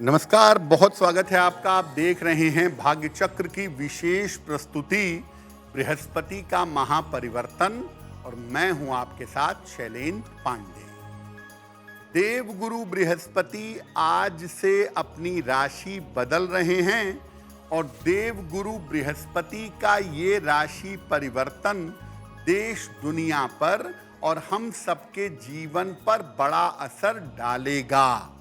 नमस्कार, बहुत स्वागत है आपका। आप देख रहे हैं भाग्य चक्र की विशेष प्रस्तुति बृहस्पति का महापरिवर्तन और मैं हूं आपके साथ शैलेंद्र पांडे। देवगुरु बृहस्पति आज से अपनी राशि बदल रहे हैं और देवगुरु बृहस्पति का ये राशि परिवर्तन देश दुनिया पर और हम सबके जीवन पर बड़ा असर डालेगा।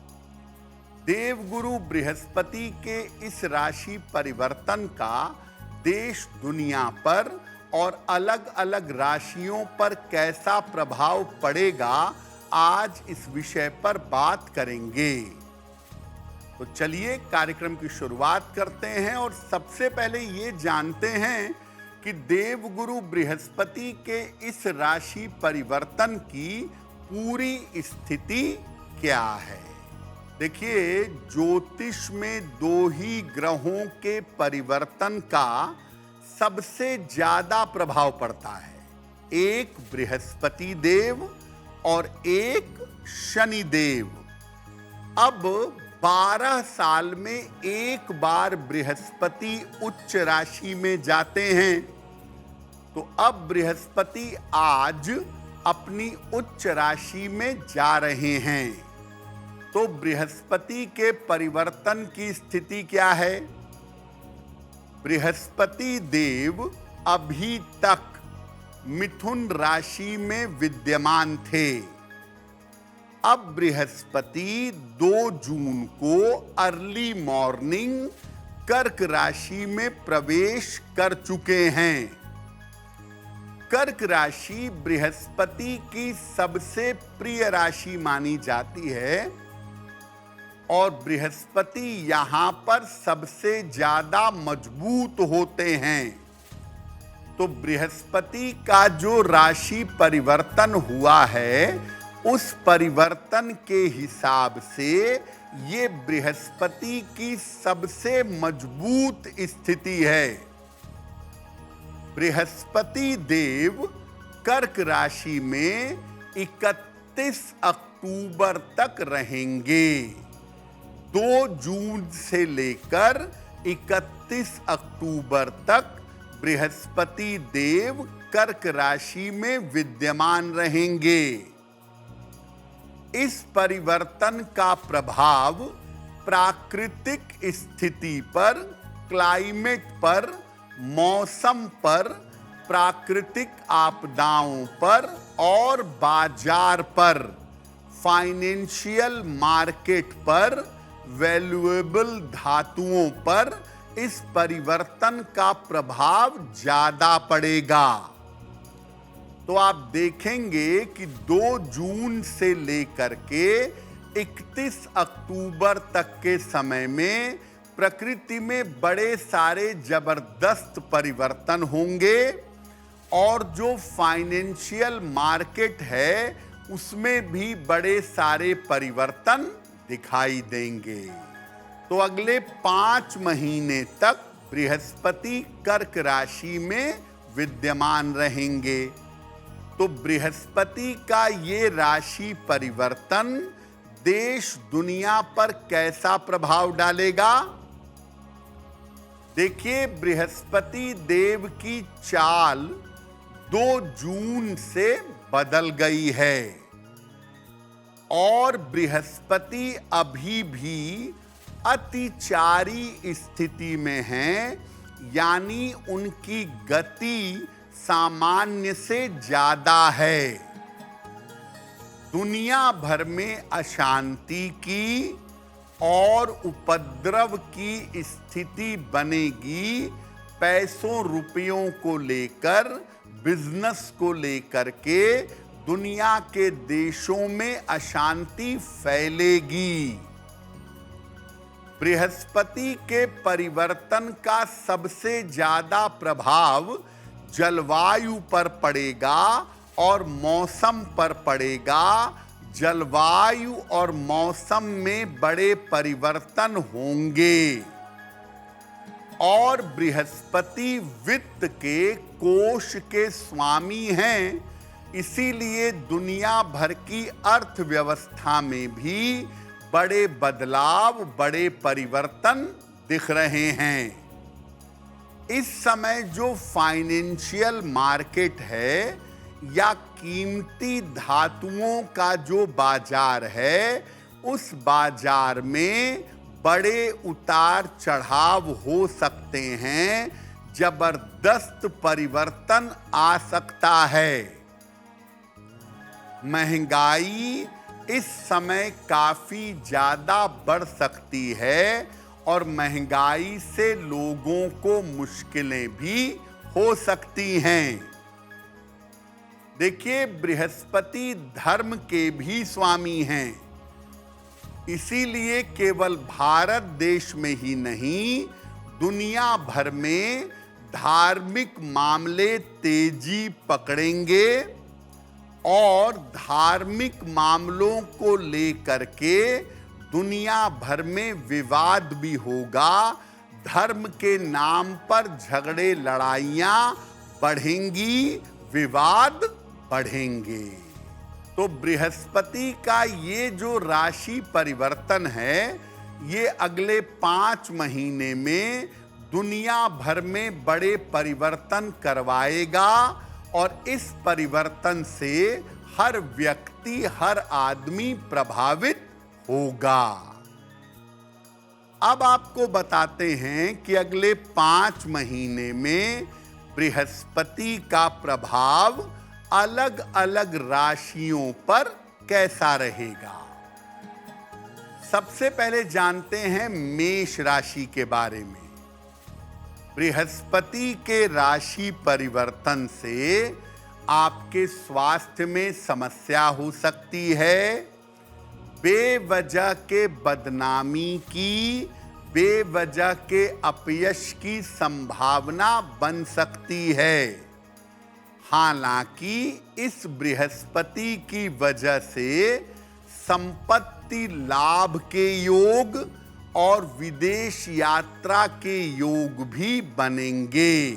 देवगुरु बृहस्पति के इस राशि परिवर्तन का देश दुनिया पर और अलग अलग राशियों पर कैसा प्रभाव पड़ेगा, आज इस विषय पर बात करेंगे। तो चलिए कार्यक्रम की शुरुआत करते हैं और सबसे पहले ये जानते हैं कि देवगुरु बृहस्पति के इस राशि परिवर्तन की पूरी स्थिति क्या है। देखिए, ज्योतिष में दो ही ग्रहों के परिवर्तन का सबसे ज्यादा प्रभाव पड़ता है, एक बृहस्पति देव और एक शनि देव। अब 12 साल में एक बार बृहस्पति उच्च राशि में जाते हैं, तो अब बृहस्पति आज अपनी उच्च राशि में जा रहे हैं। तो बृहस्पति के परिवर्तन की स्थिति क्या है। बृहस्पति देव अभी तक मिथुन राशि में विद्यमान थे। अब बृहस्पति 2 जून को अर्ली मॉर्निंग कर्क राशि में प्रवेश कर चुके हैं। कर्क राशि बृहस्पति की सबसे प्रिय राशि मानी जाती है और बृहस्पति यहां पर सबसे ज्यादा मजबूत होते हैं। तो बृहस्पति का जो राशि परिवर्तन हुआ है, उस परिवर्तन के हिसाब से ये बृहस्पति की सबसे मजबूत स्थिति है। बृहस्पति देव कर्क राशि में 31 अक्टूबर तक रहेंगे। 2 जून से लेकर 31 अक्टूबर तक बृहस्पति देव कर्क राशि में विद्यमान रहेंगे। इस परिवर्तन का प्रभाव प्राकृतिक स्थिति पर, क्लाइमेट पर, मौसम पर, प्राकृतिक आपदाओं पर और बाजार पर, फाइनेंशियल मार्केट पर, वैल्यूएबल धातुओं पर इस परिवर्तन का प्रभाव ज्यादा पड़ेगा। तो आप देखेंगे कि 2 जून से लेकर के 31 अक्टूबर तक के समय में प्रकृति में बड़े सारे जबरदस्त परिवर्तन होंगे और जो फाइनेंशियल मार्केट है उसमें भी बड़े सारे परिवर्तन दिखाई देंगे। तो अगले 5 महीने तक बृहस्पति कर्क राशि में विद्यमान रहेंगे। तो बृहस्पति का ये राशि परिवर्तन देश दुनिया पर कैसा प्रभाव डालेगा। देखिए, बृहस्पति देव की चाल 2 जून से बदल गई है और बृहस्पति अभी भी अतिचारी स्थिति में हैं, यानी उनकी गति सामान्य से ज्यादा है। दुनिया भर में अशांति की और उपद्रव की स्थिति बनेगी। पैसों रुपयों को लेकर, बिजनेस को लेकर के दुनिया के देशों में अशांति फैलेगी। बृहस्पति के परिवर्तन का सबसे ज्यादा प्रभाव जलवायु पर पड़ेगा और मौसम पर पड़ेगा। जलवायु और मौसम में बड़े परिवर्तन होंगे और बृहस्पति वित्त के कोष के स्वामी हैं, इसीलिए दुनिया भर की अर्थव्यवस्था में भी बड़े बदलाव, बड़े परिवर्तन दिख रहे हैं। इस समय जो फाइनेंशियल मार्केट है या कीमती धातुओं का जो बाजार है, उस बाजार में बड़े उतार चढ़ाव हो सकते हैं, जबरदस्त परिवर्तन आ सकता है। महंगाई इस समय काफी ज्यादा बढ़ सकती है और महंगाई से लोगों को मुश्किलें भी हो सकती हैं। देखिए, बृहस्पति धर्म के भी स्वामी हैं, इसीलिए केवल भारत देश में ही नहीं, दुनिया भर में धार्मिक मामले तेजी पकड़ेंगे और धार्मिक मामलों को लेकर के दुनिया भर में विवाद भी होगा। धर्म के नाम पर झगड़े, लड़ाइयां बढ़ेंगी, विवाद बढ़ेंगे। तो बृहस्पति का ये जो राशि परिवर्तन है, ये अगले 5 महीने में दुनिया भर में बड़े परिवर्तन करवाएगा और इस परिवर्तन से हर व्यक्ति, हर आदमी प्रभावित होगा। अब आपको बताते हैं कि अगले 5 महीने में बृहस्पति का प्रभाव अलग अलग राशियों पर कैसा रहेगा। सबसे पहले जानते हैं मेष राशि के बारे में। बृहस्पति के राशि परिवर्तन से आपके स्वास्थ्य में समस्या हो सकती है। बेवजह के बदनामी की, बेवजह के अपयश की संभावना बन सकती है। हालांकि इस बृहस्पति की वजह से संपत्ति लाभ के योग और विदेश यात्रा के योग भी बनेंगे।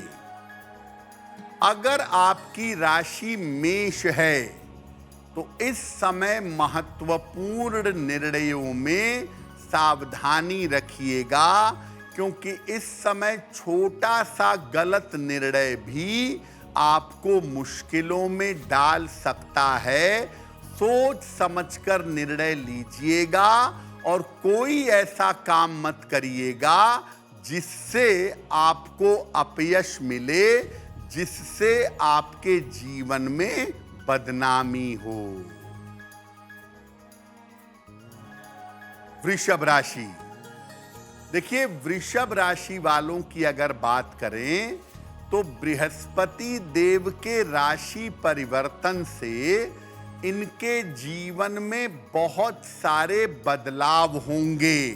अगर आपकी राशि मेष है तो इस समय महत्वपूर्ण निर्णयों में सावधानी रखिएगा, क्योंकि इस समय छोटा सा गलत निर्णय भी आपको मुश्किलों में डाल सकता है। सोच समझकर निर्णय लीजिएगा और कोई ऐसा काम मत करिएगा जिससे आपको अपयश मिले, जिससे आपके जीवन में बदनामी हो। वृषभ राशि। देखिए, वृषभ राशि वालों की अगर बात करें तो बृहस्पति देव के राशि परिवर्तन से इनके जीवन में बहुत सारे बदलाव होंगे।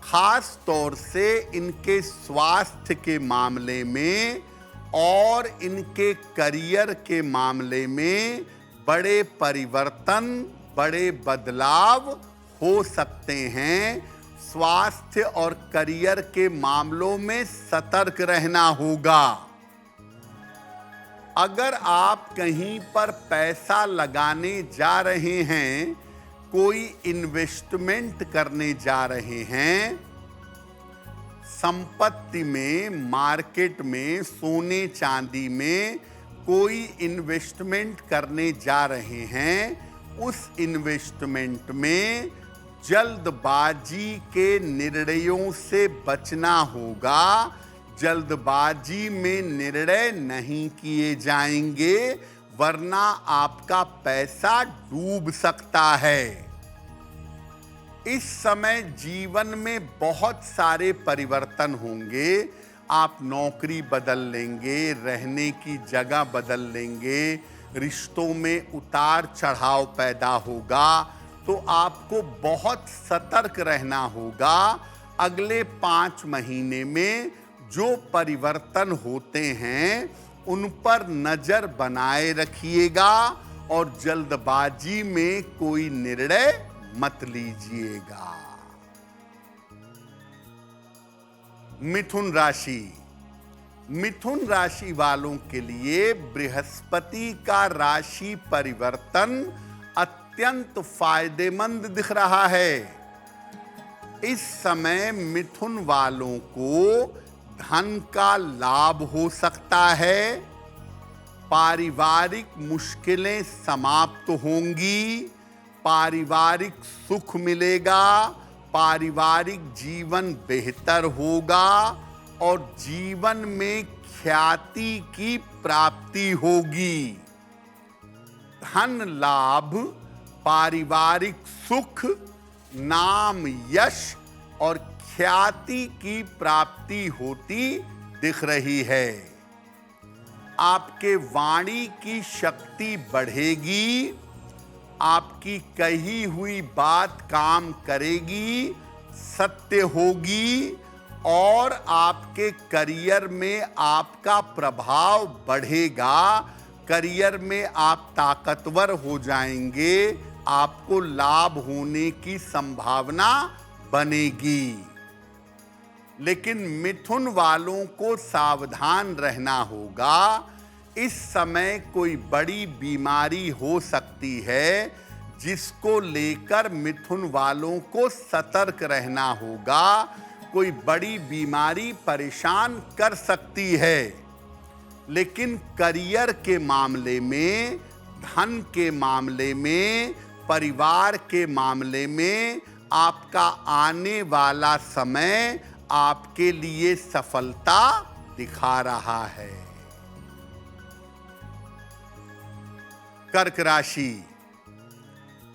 खास तौर से इनके स्वास्थ्य के मामले में और इनके करियर के मामले में बड़े परिवर्तन, बड़े बदलाव हो सकते हैं। स्वास्थ्य और करियर के मामलों में सतर्क रहना होगा। अगर आप कहीं पर पैसा लगाने जा रहे हैं, कोई इन्वेस्टमेंट करने जा रहे हैं, संपत्ति में, मार्केट में, सोने चांदी में कोई इन्वेस्टमेंट करने जा रहे हैं, उस इन्वेस्टमेंट में जल्दबाजी के निर्णयों से बचना होगा। जल्दबाजी में निर्णय नहीं किए जाएंगे, वरना आपका पैसा डूब सकता है। इस समय जीवन में बहुत सारे परिवर्तन होंगे। आप नौकरी बदल लेंगे, रहने की जगह बदल लेंगे, रिश्तों में उतार चढ़ाव पैदा होगा, तो आपको बहुत सतर्क रहना होगा। अगले 5 महीने में जो परिवर्तन होते हैं उन पर नजर बनाए रखिएगा और जल्दबाजी में कोई निर्णय मत लीजिएगा। मिथुन राशि। मिथुन राशि वालों के लिए बृहस्पति का राशि परिवर्तन अत्यंत फायदेमंद दिख रहा है। इस समय मिथुन वालों को धन का लाभ हो सकता है। पारिवारिक मुश्किलें समाप्त होंगी। पारिवारिक सुख मिलेगा। पारिवारिक जीवन बेहतर होगा और जीवन में ख्याति की प्राप्ति होगी। धन लाभ, पारिवारिक सुख, नाम, यश और ख्याति की प्राप्ति होती दिख रही है। आपके वाणी की शक्ति बढ़ेगी। आपकी कही हुई बात काम करेगी, सत्य होगी और आपके करियर में आपका प्रभाव बढ़ेगा। करियर में आप ताकतवर हो जाएंगे। आपको लाभ होने की संभावना बनेगी। लेकिन मिथुन वालों को सावधान रहना होगा। इस समय कोई बड़ी बीमारी हो सकती है, जिसको लेकर मिथुन वालों को सतर्क रहना होगा। कोई बड़ी बीमारी परेशान कर सकती है। लेकिन करियर के मामले में, धन के मामले में, परिवार के मामले में आपका आने वाला समय आपके लिए सफलता दिखा रहा है। कर्क राशि।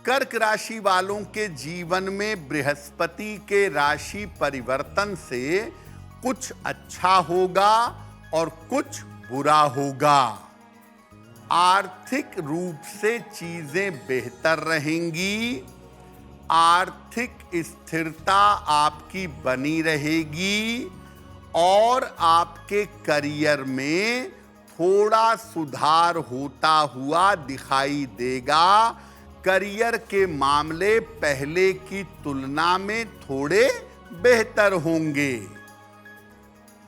कर्क राशि वालों के जीवन में बृहस्पति के राशि परिवर्तन से कुछ अच्छा होगा और कुछ बुरा होगा। आर्थिक रूप से चीजें बेहतर रहेंगी। आर्थिक स्थिरता आपकी बनी रहेगी और आपके करियर में थोड़ा सुधार होता हुआ दिखाई देगा। करियर के मामले पहले की तुलना में थोड़े बेहतर होंगे।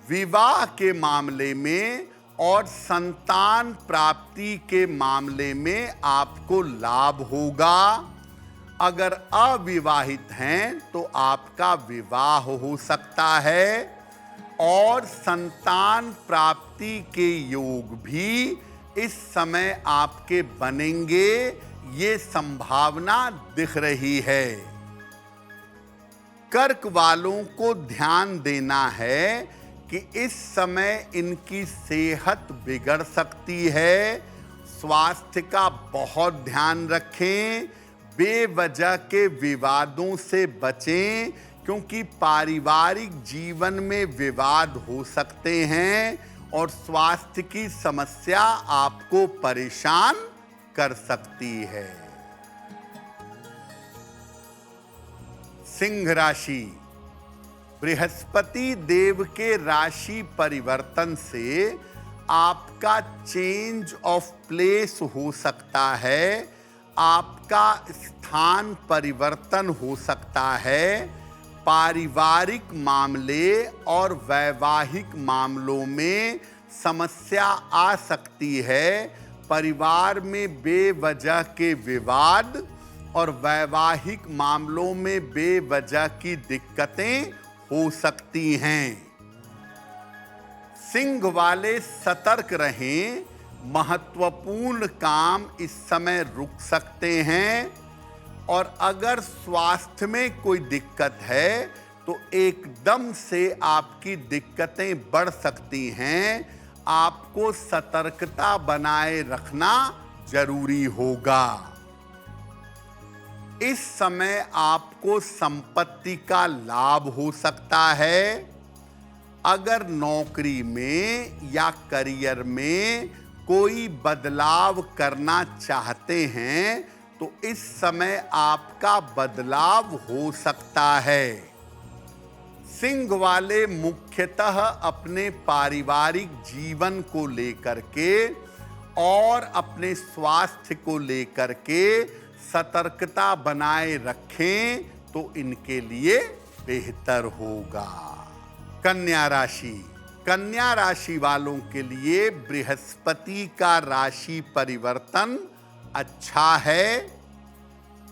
विवाह के मामले में और संतान प्राप्ति के मामले में आपको लाभ होगा। अगर अविवाहित हैं तो आपका विवाह हो सकता है और संतान प्राप्ति के योग भी इस समय आपके बनेंगे। ये संभावना दिख रही है। कर्क वालों को ध्यान देना है कि इस समय इनकी सेहत बिगड़ सकती है। स्वास्थ्य का बहुत ध्यान रखें। बेवजह के विवादों से बचें, क्योंकि पारिवारिक जीवन में विवाद हो सकते हैं और स्वास्थ्य की समस्या आपको परेशान कर सकती है। सिंह राशि। बृहस्पति देव के राशि परिवर्तन से आपका चेंज ऑफ प्लेस हो सकता है। आपका स्थान परिवर्तन हो सकता है। पारिवारिक मामले और वैवाहिक मामलों में समस्या आ सकती है। परिवार में बेवजह के विवाद और वैवाहिक मामलों में बेवजह की दिक्कतें हो सकती हैं। सिंह वाले सतर्क रहें। महत्वपूर्ण काम इस समय रुक सकते हैं और अगर स्वास्थ्य में कोई दिक्कत है तो एकदम से आपकी दिक्कतें बढ़ सकती हैं। आपको सतर्कता बनाए रखना जरूरी होगा। इस समय आपको संपत्ति का लाभ हो सकता है। अगर नौकरी में या करियर में कोई बदलाव करना चाहते हैं तो इस समय आपका बदलाव हो सकता है। सिंह वाले मुख्यतः अपने पारिवारिक जीवन को लेकर के और अपने स्वास्थ्य को लेकर के सतर्कता बनाए रखें तो इनके लिए बेहतर होगा। कन्या राशि। कन्या राशि वालों के लिए बृहस्पति का राशि परिवर्तन अच्छा है।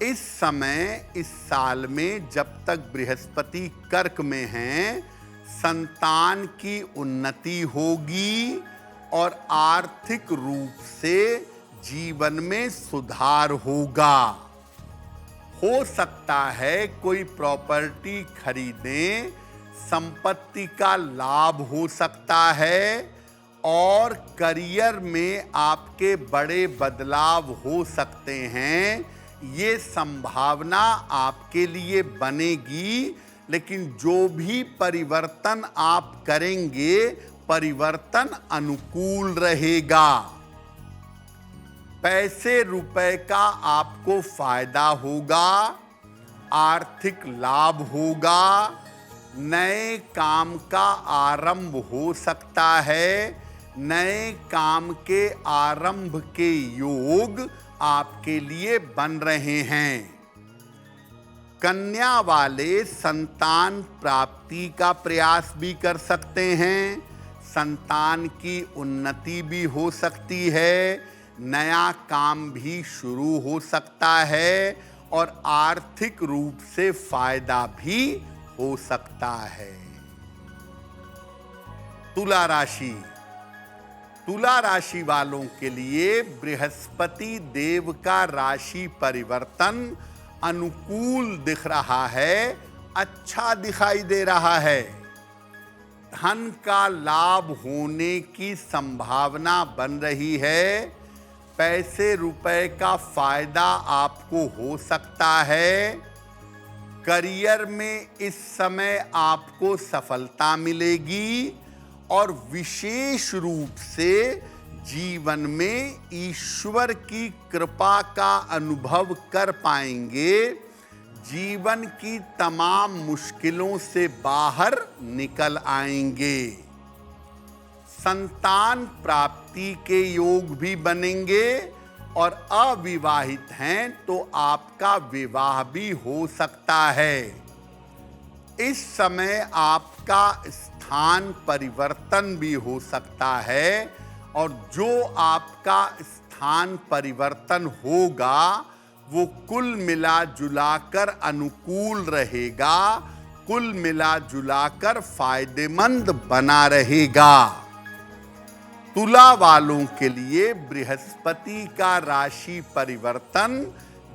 इस समय इस साल में जब तक बृहस्पति कर्क में हैं, संतान की उन्नति होगी और आर्थिक रूप से जीवन में सुधार होगा। हो सकता है कोई प्रॉपर्टी खरीदें, संपत्ति का लाभ हो सकता है और करियर में आपके बड़े बदलाव हो सकते हैं। ये संभावना आपके लिए बनेगी, लेकिन जो भी परिवर्तन आप करेंगे, परिवर्तन अनुकूल रहेगा। पैसे रुपए का आपको फायदा होगा, आर्थिक लाभ होगा, नए काम का आरंभ हो सकता है, नए काम के आरंभ के योग आपके लिए बन रहे हैं। कन्या वाले संतान प्राप्ति का प्रयास भी कर सकते हैं, संतान की उन्नति भी हो सकती है, नया काम भी शुरू हो सकता है और आर्थिक रूप से फायदा भी हो सकता है। तुला राशि, तुला राशि वालों के लिए बृहस्पति देव का राशि परिवर्तन अनुकूल दिख रहा है, अच्छा दिखाई दे रहा है। धन का लाभ होने की संभावना बन रही है, पैसे रुपए का फायदा आपको हो सकता है, करियर में इस समय आपको सफलता मिलेगी और विशेष रूप से जीवन में ईश्वर की कृपा का अनुभव कर पाएंगे। जीवन की तमाम मुश्किलों से बाहर निकल आएंगे। संतान प्राप्ति के योग भी बनेंगे और अविवाहित हैं तो आपका विवाह भी हो सकता है। इस समय आपका स्थान परिवर्तन भी हो सकता है और जो आपका स्थान परिवर्तन होगा वो कुल मिला जुलाकर अनुकूल रहेगा, कुल मिला जुलाकर फायदेमंद बना रहेगा। तुला वालों के लिए बृहस्पति का राशि परिवर्तन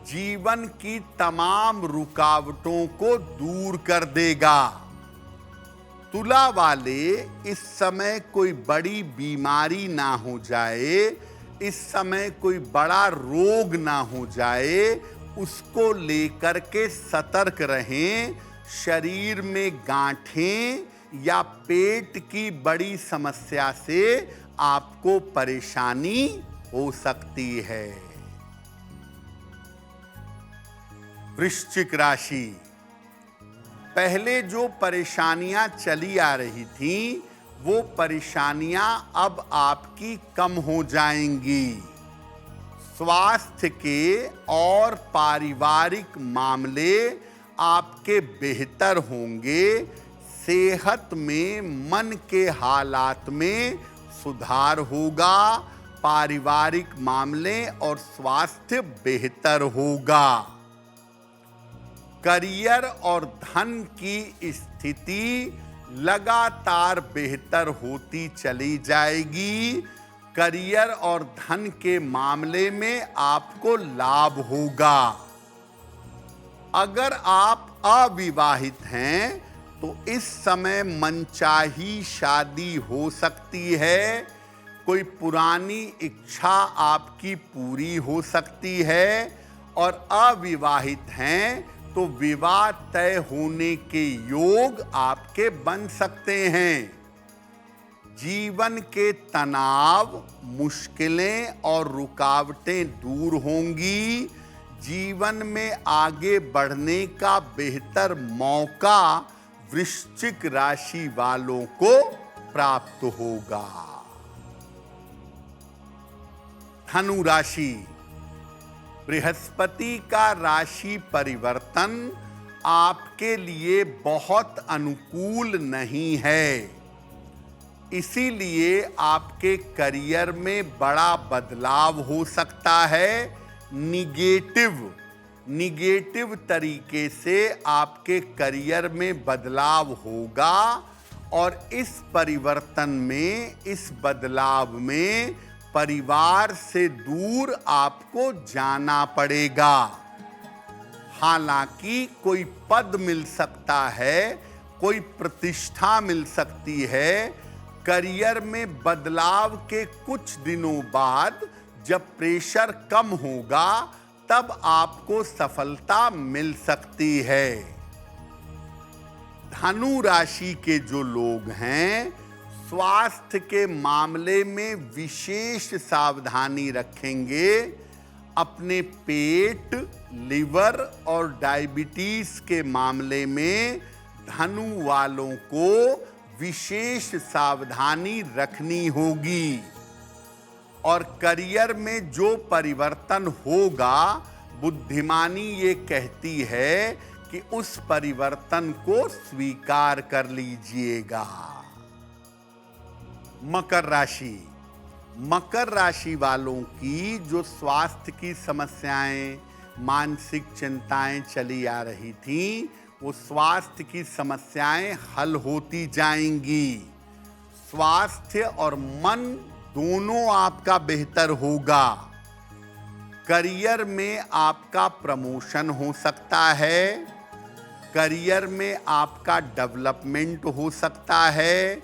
जीवन की तमाम रुकावटों को दूर कर देगा। तुला वाले इस समय कोई बड़ी बीमारी ना हो जाए, इस समय कोई बड़ा रोग ना हो जाए, उसको लेकर के सतर्क रहें। शरीर में गांठें या पेट की बड़ी समस्या से आपको परेशानी हो सकती है। वृश्चिक राशि, पहले जो परेशानियां चली आ रही थीं, वो परेशानियां अब आपकी कम हो जाएंगी। स्वास्थ्य के और पारिवारिक मामले आपके बेहतर होंगे। सेहत में, मन के हालात में सुधार होगा। पारिवारिक मामले और स्वास्थ्य बेहतर होगा। करियर और धन की स्थिति लगातार बेहतर होती चली जाएगी। करियर और धन के मामले में आपको लाभ होगा। अगर आप अविवाहित हैं तो इस समय मनचाही शादी हो सकती है। कोई पुरानी इच्छा आपकी पूरी हो सकती है और अविवाहित हैं तो विवाह तय होने के योग आपके बन सकते हैं। जीवन के तनाव, मुश्किलें और रुकावटें दूर होंगी। जीवन में आगे बढ़ने का बेहतर मौका वृश्चिक राशि वालों को प्राप्त होगा। धनु राशि, बृहस्पति का राशि परिवर्तन आपके लिए बहुत अनुकूल नहीं है। इसीलिए आपके करियर में बड़ा बदलाव हो सकता है। निगेटिव निगेटिव तरीके से आपके करियर में बदलाव होगा और इस परिवर्तन में, इस बदलाव में परिवार से दूर आपको जाना पड़ेगा। हालांकि कोई पद मिल सकता है, कोई प्रतिष्ठा मिल सकती है। करियर में बदलाव के कुछ दिनों बाद जब प्रेशर कम होगा तब आपको सफलता मिल सकती है। धनु राशि के जो लोग हैं, स्वास्थ्य के मामले में विशेष सावधानी रखेंगे। अपने पेट, लिवर और डायबिटीज के मामले में धनु वालों को विशेष सावधानी रखनी होगी। और करियर में जो परिवर्तन होगा, बुद्धिमानी ये कहती है कि उस परिवर्तन को स्वीकार कर लीजिएगा। मकर राशि, मकर राशि वालों की जो स्वास्थ्य की समस्याएं, मानसिक चिंताएं चली आ रही थीं, वो स्वास्थ्य की समस्याएं हल होती जाएंगी। स्वास्थ्य और मन दोनों आपका बेहतर होगा। करियर में आपका प्रमोशन हो सकता है, करियर में आपका डेवलपमेंट हो सकता है,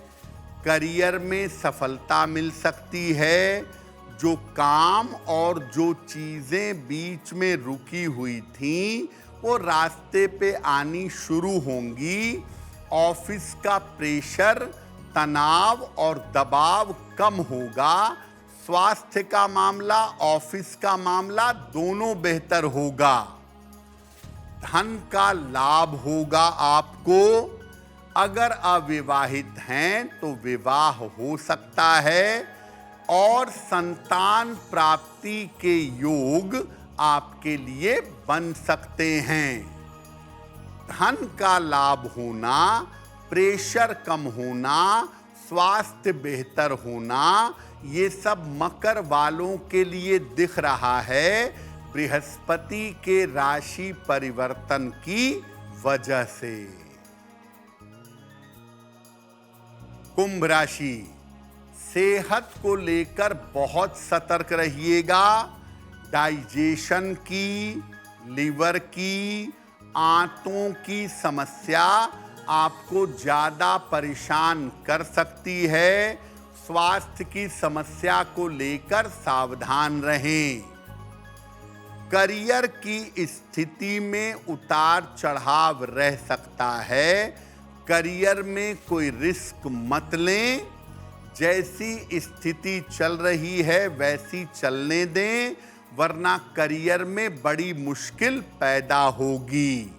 करियर में सफलता मिल सकती है। जो काम और जो चीजें बीच में रुकी हुई थीं, वो रास्ते पे आनी शुरू होंगी। ऑफिस का प्रेशर, तनाव और दबाव कम होगा। स्वास्थ्य का मामला, ऑफिस का मामला दोनों बेहतर होगा। धन का लाभ होगा आपको। अगर अविवाहित हैं तो विवाह हो सकता है और संतान प्राप्ति के योग आपके लिए बन सकते हैं। धन का लाभ होना, प्रेशर कम होना, स्वास्थ्य बेहतर होना, ये सब मकर वालों के लिए दिख रहा है बृहस्पति के राशि परिवर्तन की वजह से। कुंभ राशि, सेहत को लेकर बहुत सतर्क रहिएगा। डाइजेशन की, लिवर की, आंतों की समस्या आपको ज्यादा परेशान कर सकती है। स्वास्थ्य की समस्या को लेकर सावधान रहें। करियर की स्थिति में उतार चढ़ाव रह सकता है। करियर में कोई रिस्क मत लें। जैसी स्थिति चल रही है वैसी चलने दें, वरना करियर में बड़ी मुश्किल पैदा होगी।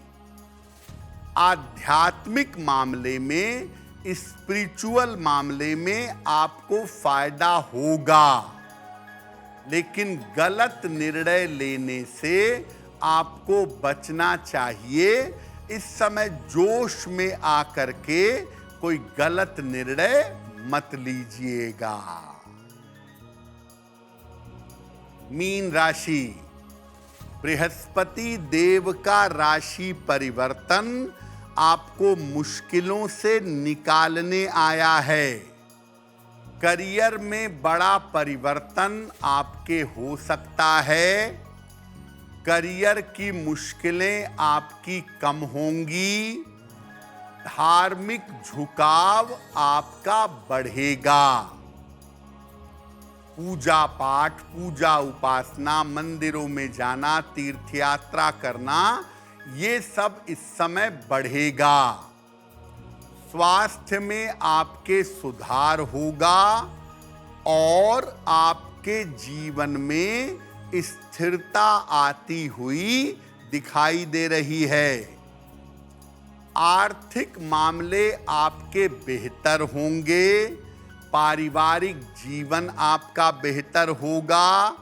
आध्यात्मिक मामले में, स्पिरिचुअल मामले में आपको फायदा होगा, लेकिन गलत निर्णय लेने से आपको बचना चाहिए। इस समय जोश में आकर के कोई गलत निर्णय मत लीजिएगा। मीन राशि, बृहस्पति देव का राशि परिवर्तन आपको मुश्किलों से निकालने आया है। करियर में बड़ा परिवर्तन आपके हो सकता है। करियर की मुश्किलें आपकी कम होंगी। धार्मिक झुकाव आपका बढ़ेगा। पूजा पाठ, पूजा उपासना, मंदिरों में जाना, तीर्थ यात्रा करना, ये सब इस समय बढ़ेगा। स्वास्थ्य में आपके सुधार होगा और आपके जीवन में स्थिरता आती हुई दिखाई दे रही है। आर्थिक मामले आपके बेहतर होंगे। पारिवारिक जीवन आपका बेहतर होगा।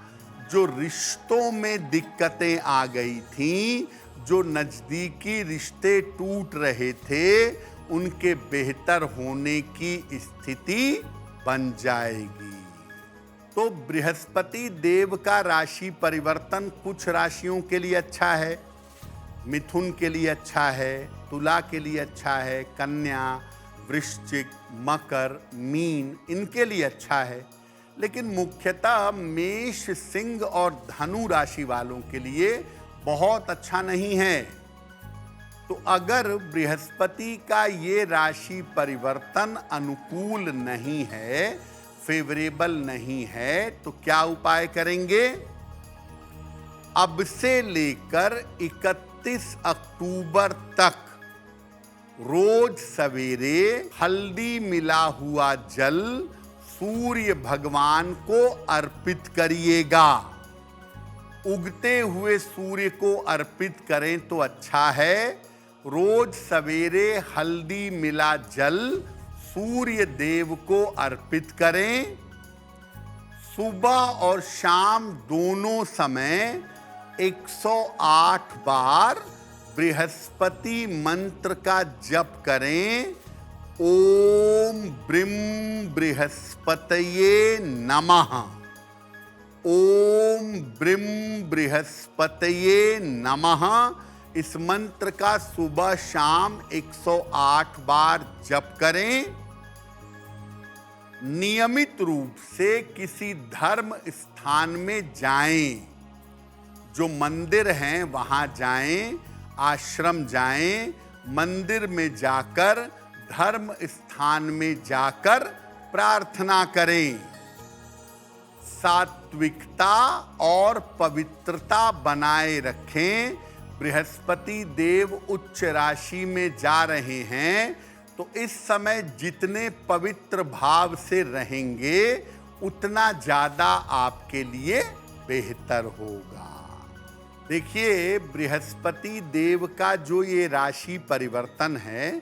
जो रिश्तों में दिक्कतें आ गई थीं, जो नजदीकी रिश्ते टूट रहे थे, उनके बेहतर होने की स्थिति बन जाएगी। तो बृहस्पति देव का राशि परिवर्तन कुछ राशियों के लिए अच्छा है। मिथुन के लिए अच्छा है, तुला के लिए अच्छा है, कन्या, वृश्चिक, मकर, मीन इनके लिए अच्छा है। लेकिन मुख्यतः मेष, सिंह और धनु राशि वालों के लिए बहुत अच्छा नहीं है। तो अगर बृहस्पति का ये राशि परिवर्तन अनुकूल नहीं है, फेवरेबल नहीं है, तो क्या उपाय करेंगे? अब से लेकर 31 अक्टूबर तक रोज सवेरे हल्दी मिला हुआ जल सूर्य भगवान को अर्पित करिएगा। उगते हुए सूर्य को अर्पित करें तो अच्छा है। रोज सवेरे हल्दी मिला जल सूर्य देव को अर्पित करें। सुबह और शाम दोनों समय 108 बार बृहस्पति मंत्र का जप करें। ओम ब्रीम बृहस्पतये नमः। ओम ब्रीम बृहस्पतये नमः। इस मंत्र का सुबह शाम 108 बार जप करें। नियमित रूप से किसी धर्म स्थान में जाएं, जो मंदिर हैं वहां जाएं, आश्रम जाएं, मंदिर में जाकर, धर्म स्थान में जाकर प्रार्थना करें। सात्विकता और पवित्रता बनाए रखें। बृहस्पति देव उच्च राशि में जा रहे हैं, तो इस समय जितने पवित्र भाव से रहेंगे उतना ज्यादा आपके लिए बेहतर होगा। देखिए, बृहस्पति देव का जो ये राशि परिवर्तन है,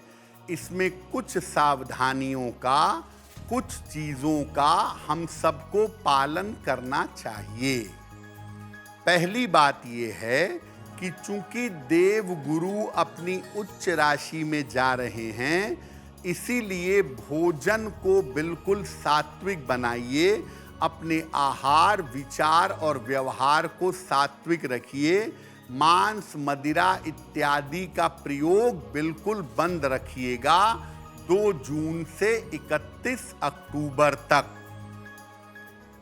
इसमें कुछ सावधानियों का, कुछ चीजों का हम सबको पालन करना चाहिए। पहली बात यह है कि चूंकि देव गुरु अपनी उच्च राशि में जा रहे हैं, इसीलिए भोजन को बिल्कुल सात्विक बनाइए। अपने आहार, विचार और व्यवहार को सात्विक रखिए। मांस, मदिरा इत्यादि का प्रयोग बिल्कुल बंद रखिएगा 2 जून से 31 अक्टूबर तक।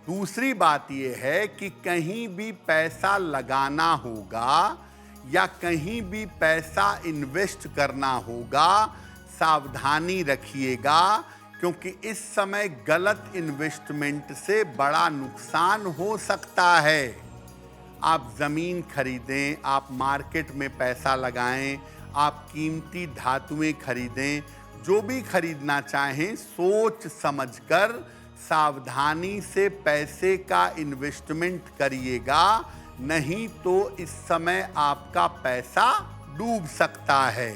दूसरी बात यह है कि कहीं भी पैसा लगाना होगा या कहीं भी पैसा इन्वेस्ट करना होगा, सावधानी रखिएगा, क्योंकि इस समय गलत इन्वेस्टमेंट से बड़ा नुकसान हो सकता है। आप जमीन खरीदें, आप मार्केट में पैसा लगाएं, आप कीमती धातुएं खरीदें, जो भी खरीदना चाहें सोच समझकर सावधानी से पैसे का इन्वेस्टमेंट करिएगा, नहीं तो इस समय आपका पैसा डूब सकता है।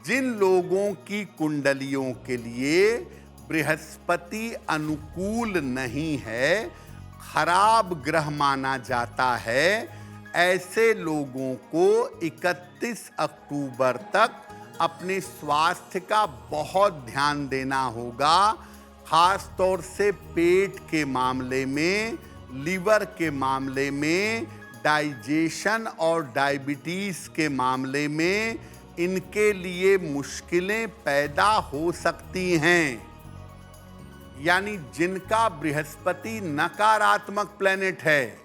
जिन लोगों की कुंडलियों के लिए बृहस्पति अनुकूल नहीं है, खराब ग्रह माना जाता है, ऐसे लोगों को 31 अक्टूबर तक अपने स्वास्थ्य का बहुत ध्यान देना होगा। खास तौर से पेट के मामले में, लीवर के मामले में, डाइजेशन और डायबिटीज के मामले में इनके लिए मुश्किलें पैदा हो सकती हैं। यानी जिनका बृहस्पति नकारात्मक प्लेनेट है,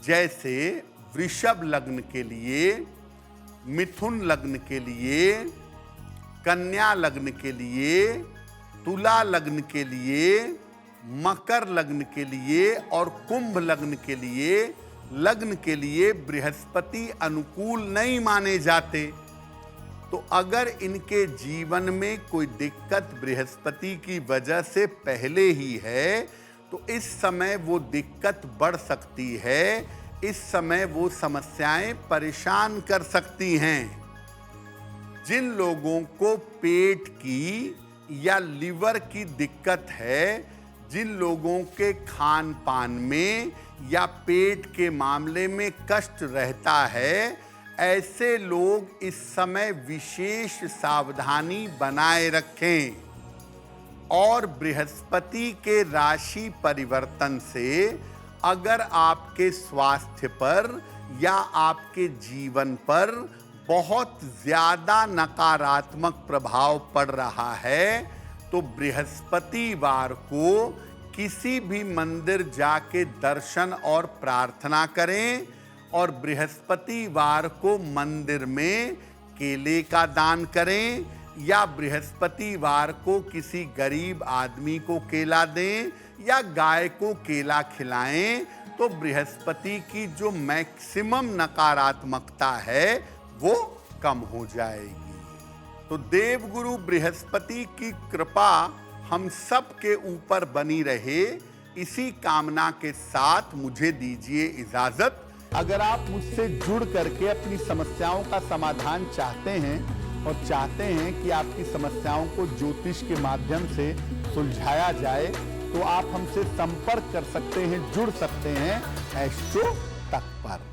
जैसे वृषभ लग्न के लिए, मिथुन लग्न के लिए, कन्या लग्न के लिए, तुला लग्न के लिए, मकर लग्न के लिए और कुंभ लग्न के लिए बृहस्पति अनुकूल नहीं माने जाते। तो अगर इनके जीवन में कोई दिक्कत बृहस्पति की वजह से पहले ही है, तो इस समय वो दिक्कत बढ़ सकती है। इस समय वो समस्याएं परेशान कर सकती हैं। जिन लोगों को पेट की या लीवर की दिक्कत है, जिन लोगों के खान पान में या पेट के मामले में कष्ट रहता है, ऐसे लोग इस समय विशेष सावधानी बनाए रखें। और बृहस्पति के राशि परिवर्तन से अगर आपके स्वास्थ्य पर या आपके जीवन पर बहुत ज्यादा नकारात्मक प्रभाव पड़ रहा है, तो बृहस्पतिवार को किसी भी मंदिर जाके दर्शन और प्रार्थना करें और बृहस्पतिवार को मंदिर में केले का दान करें या बृहस्पतिवार को किसी गरीब आदमी को केला दें या गाय को केला खिलाएं, तो बृहस्पति की जो मैक्सिमम नकारात्मकता है वो कम हो जाएगी। तो देवगुरु बृहस्पति की कृपा हम सब के ऊपर बनी रहे, इसी कामना के साथ मुझे दीजिए इजाजत। अगर आप मुझसे जुड़ करके अपनी समस्याओं का समाधान चाहते हैं और चाहते हैं कि आपकी समस्याओं को ज्योतिष के माध्यम से सुलझाया जाए, तो आप हमसे संपर्क कर सकते हैं, जुड़ सकते हैं एस्ट्रो तक पर।